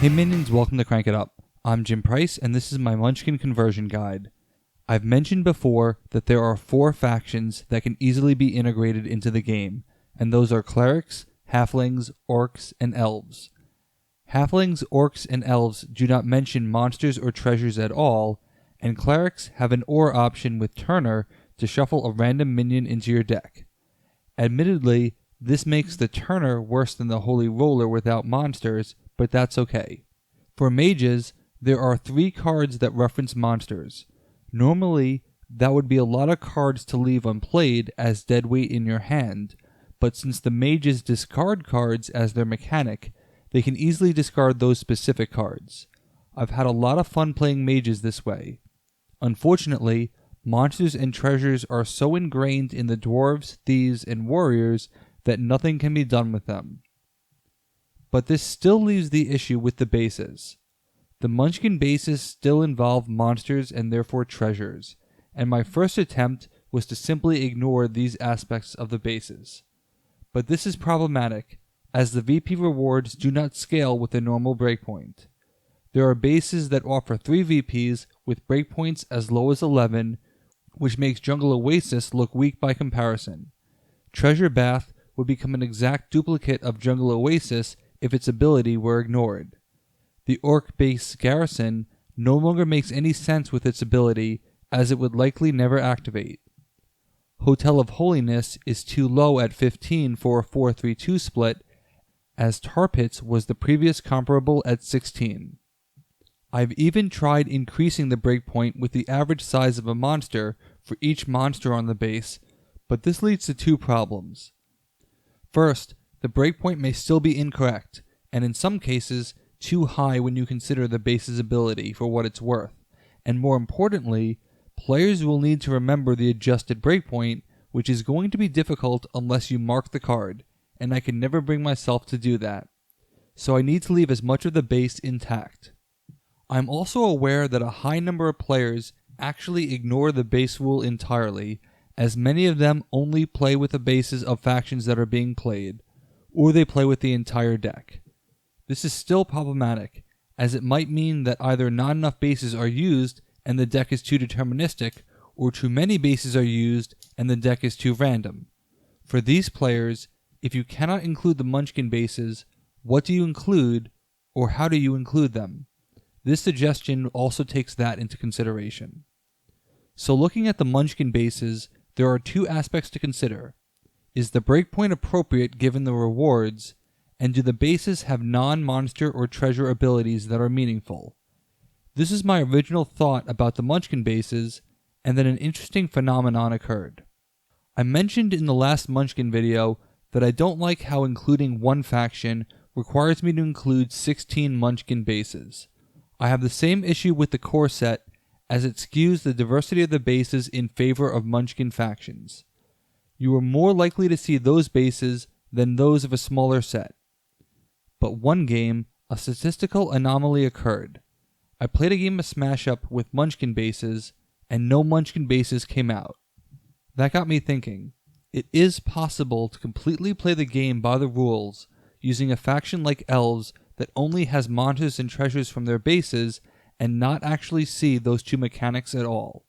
Hey minions, welcome to Crank It Up. I'm Jim Price and this is my Munchkin conversion guide. I've mentioned before that there are 4 factions that can easily be integrated into the game, and those are clerics, halflings, orcs, and elves. Halflings, orcs, and elves do not mention monsters or treasures at all, and clerics have an or option with Turner to shuffle a random minion into your deck. Admittedly, this makes the Turner worse than the Holy Roller without monsters, but that's okay. For mages, there are 3 cards that reference monsters. Normally, that would be a lot of cards to leave unplayed as deadweight in your hand, but since the mages discard cards as their mechanic, they can easily discard those specific cards. I've had a lot of fun playing mages this way. Unfortunately, monsters and treasures are so ingrained in the dwarves, thieves, and warriors that nothing can be done with them. But this still leaves the issue with the bases. The Munchkin bases still involve monsters and therefore treasures, and my first attempt was to simply ignore these aspects of the bases. But this is problematic, as the VP rewards do not scale with the normal breakpoint. There are bases that offer 3 VPs with breakpoints as low as 11, which makes Jungle Oasis look weak by comparison. Treasure Bath would become an exact duplicate of Jungle Oasis if its ability were ignored. The Orc base Garrison no longer makes any sense with its ability, as it would likely never activate. Hotel of Holiness is too low at 15 for a 4-3-2 split, as Tar Pits was the previous comparable at 16. I've even tried increasing the breakpoint with the average size of a monster for each monster on the base, but this leads to 2 problems. First, the breakpoint may still be incorrect, and in some cases, too high when you consider the base's ability for what it's worth, and more importantly, players will need to remember the adjusted breakpoint, which is going to be difficult unless you mark the card, and I can never bring myself to do that. So I need to leave as much of the base intact. I'm also aware that a high number of players actually ignore the base rule entirely, as many of them only play with the bases of factions that are being played, or they play with the entire deck. This is still problematic, as it might mean that either not enough bases are used and the deck is too deterministic, or too many bases are used and the deck is too random. For these players, if you cannot include the Munchkin bases, what do you include, or how do you include them? This suggestion also takes that into consideration. So looking at the Munchkin bases, there are 2 aspects to consider. Is the breakpoint appropriate given the rewards, and do the bases have non-monster or treasure abilities that are meaningful? This is my original thought about the Munchkin bases, and then an interesting phenomenon occurred. I mentioned in the last Munchkin video that I don't like how including one faction requires me to include 16 Munchkin bases. I have the same issue with the core set, as it skews the diversity of the bases in favor of Munchkin factions. You are more likely to see those bases than those of a smaller set. But one game, a statistical anomaly occurred. I played a game of Smash Up with Munchkin bases, and no Munchkin bases came out. That got me thinking. It is possible to completely play the game by the rules, using a faction like Elves that only has monsters and treasures from their bases, and not actually see those 2 mechanics at all.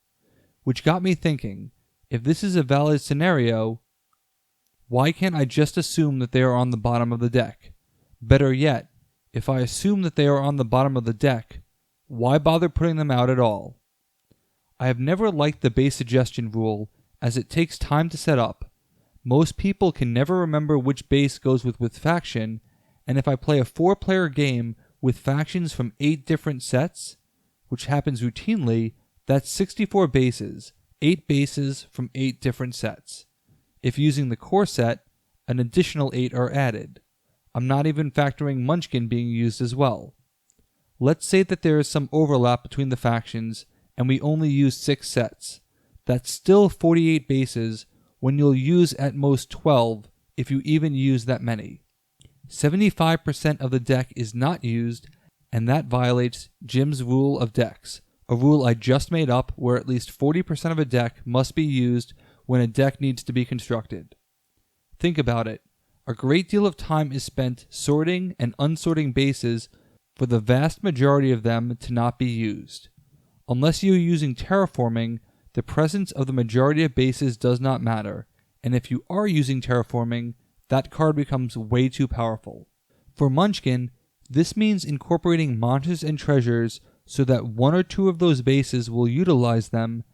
Which got me thinking, if this is a valid scenario, why can't I just assume that they are on the bottom of the deck? Better yet, if I assume that they are on the bottom of the deck, why bother putting them out at all? I have never liked the base suggestion rule, as it takes time to set up. Most people can never remember which base goes with which faction, and if I play a 4-player game with factions from 8 different sets, which happens routinely, that's 64 bases, 8 bases from 8 different sets. If using the core set, an additional 8 are added. I'm not even factoring Munchkin being used as well. Let's say that there is some overlap between the factions and we only use 6 sets. That's still 48 bases when you'll use at most 12 if you even use that many. 75% of the deck is not used, and that violates Jim's rule of decks, a rule I just made up where at least 40% of a deck must be used when a deck needs to be constructed. Think about it. A great deal of time is spent sorting and unsorting bases for the vast majority of them to not be used. Unless you are using terraforming, the presence of the majority of bases does not matter, and if you are using terraforming, that card becomes way too powerful. For Munchkin, this means incorporating monsters and treasures so that one or two of those bases will utilize them,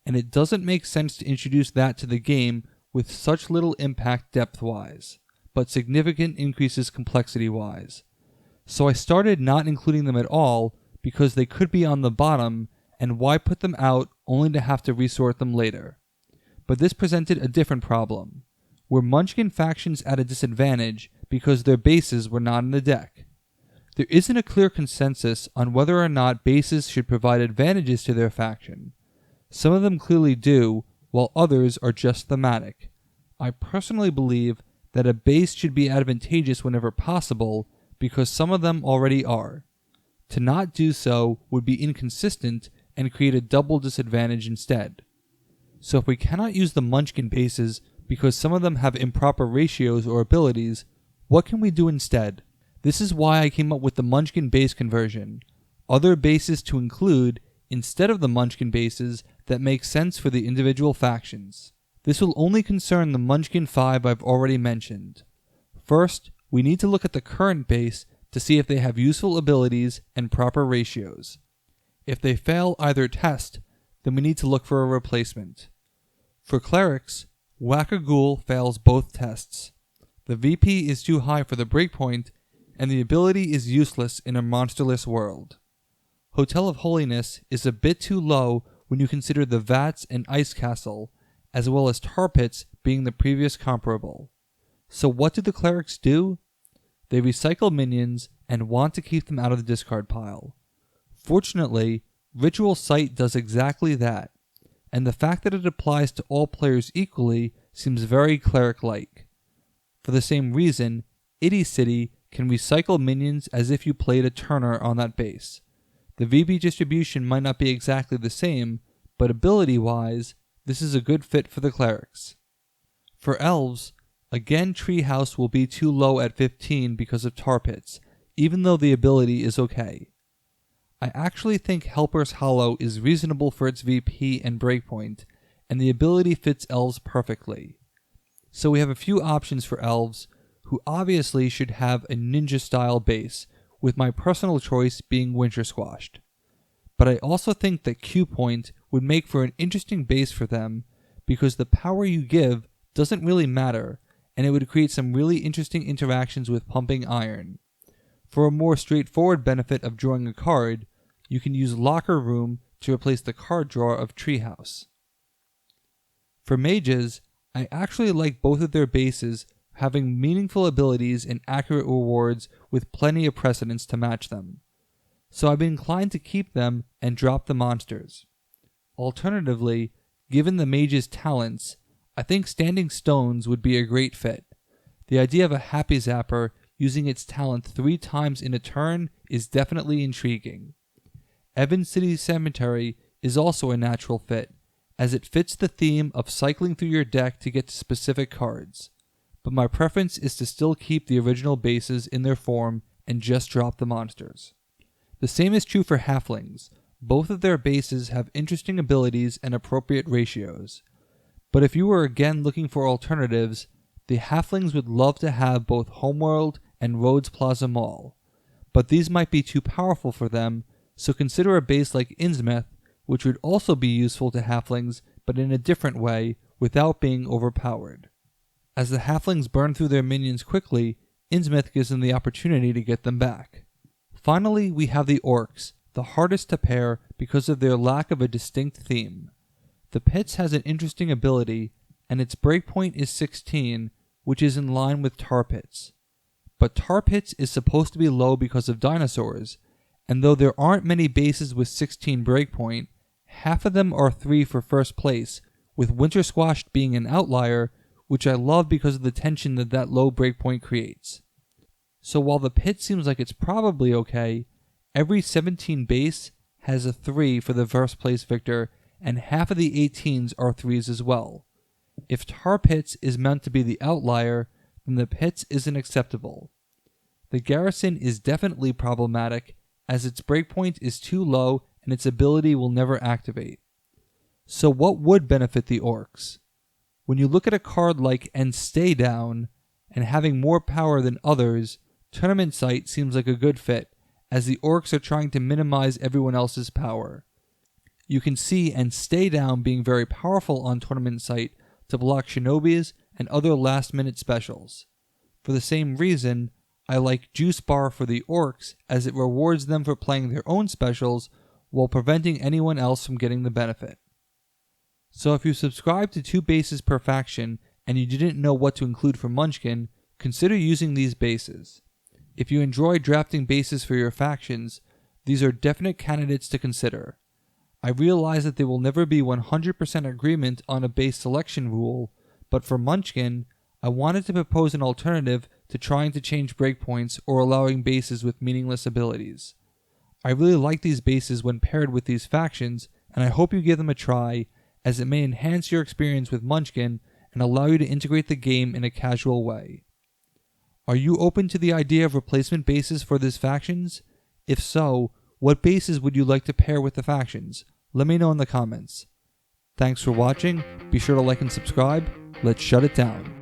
and it doesn't make sense to introduce that to the game with such little impact depth-wise, but significant increases complexity-wise. So I started not including them at all because they could be on the bottom, and why put them out only to have to resort them later. But this presented a different problem. Were Munchkin factions at a disadvantage because their bases were not in the deck? There isn't a clear consensus on whether or not bases should provide advantages to their faction. Some of them clearly do, while others are just thematic. I personally believe that a base should be advantageous whenever possible because some of them already are. To not do so would be inconsistent and create a double disadvantage instead. So if we cannot use the Munchkin bases because some of them have improper ratios or abilities, what can we do instead? This is why I came up with the Munchkin base conversion. Other bases to include instead of the Munchkin bases that make sense for the individual factions. This will only concern the Munchkin 5 I've already mentioned. First, we need to look at the current base to see if they have useful abilities and proper ratios. If they fail either test, then we need to look for a replacement. For clerics, Whack-a-Ghoul fails both tests. The VP is too high for the breakpoint, and the ability is useless in a monsterless world. Hotel of Holiness is a bit too low when you consider the Vats and Ice Castle, as well as Tar Pits being the previous comparable. So what do the clerics do? They recycle minions and want to keep them out of the discard pile. Fortunately, Ritual Sight does exactly that, and the fact that it applies to all players equally seems very cleric-like. For the same reason, Itty City can recycle minions as if you played a Turner on that base. The VP distribution might not be exactly the same, but ability-wise, this is a good fit for the clerics. For elves, again Treehouse will be too low at 15 because of Tar Pits, even though the ability is okay. I actually think Helper's Hollow is reasonable for its VP and breakpoint, and the ability fits elves perfectly. So we have a few options for elves, who obviously should have a ninja-style base, with my personal choice being Winter Squashed. But I also think that Q-Point would make for an interesting base for them, because the power you give doesn't really matter, and it would create some really interesting interactions with Pumping Iron. For a more straightforward benefit of drawing a card, you can use Locker Room to replace the card draw of Treehouse. For mages, I actually like both of their bases having meaningful abilities and accurate rewards with plenty of precedence to match them. So I've been inclined to keep them and drop the monsters. Alternatively, given the mage's talents, I think Standing Stones would be a great fit. The idea of a Happy Zapper using its talent 3 times in a turn is definitely intriguing. Evans City Cemetery is also a natural fit, as it fits the theme of cycling through your deck to get to specific cards. But my preference is to still keep the original bases in their form and just drop the monsters. The same is true for Halflings. Both of their bases have interesting abilities and appropriate ratios. But if you were again looking for alternatives, the Halflings would love to have both Homeworld and Rhodes Plaza Mall. But these might be too powerful for them, so consider a base like Innsmouth, which would also be useful to Halflings, but in a different way, without being overpowered. As the Halflings burn through their minions quickly, Innsmouth gives them the opportunity to get them back. Finally, we have the Orcs, the hardest to pair because of their lack of a distinct theme. The Pits has an interesting ability, and its breakpoint is 16, which is in line with Tar Pits. But Tar Pits is supposed to be low because of dinosaurs, and though there aren't many bases with 16 breakpoint, half of them are 3 for first place, with Winter Squashed being an outlier, which I love because of the tension that low breakpoint creates. So while the Pit seems like it's probably okay, every 17 base has a 3 for the first place victor, and half of the 18s are 3s as well. If Tar Pits is meant to be the outlier, then the Pits isn't acceptable. The Garrison is definitely problematic, as its breakpoint is too low and its ability will never activate. So what would benefit the orcs? When you look at a card like And Stay Down, and having more power than others, Tournament Sight seems like a good fit, as the orcs are trying to minimize everyone else's power. You can see And Stay Down being very powerful on Tournament Sight to block shinobis and other last-minute specials. For the same reason, I like Juice Bar for the orcs, as it rewards them for playing their own specials while preventing anyone else from getting the benefit. So if you subscribe to 2 bases per faction and you didn't know what to include for Munchkin, consider using these bases. If you enjoy drafting bases for your factions, these are definite candidates to consider. I realize that there will never be 100% agreement on a base selection rule, but for Munchkin, I wanted to propose an alternative to trying to change breakpoints or allowing bases with meaningless abilities. I really like these bases when paired with these factions, and I hope you give them a try, as it may enhance your experience with Munchkin and allow you to integrate the game in a casual way. Are you open to the idea of replacement bases for these factions? If so, what bases would you like to pair with the factions? Let me know in the comments. Thanks for watching, be sure to like and subscribe, let's shut it down.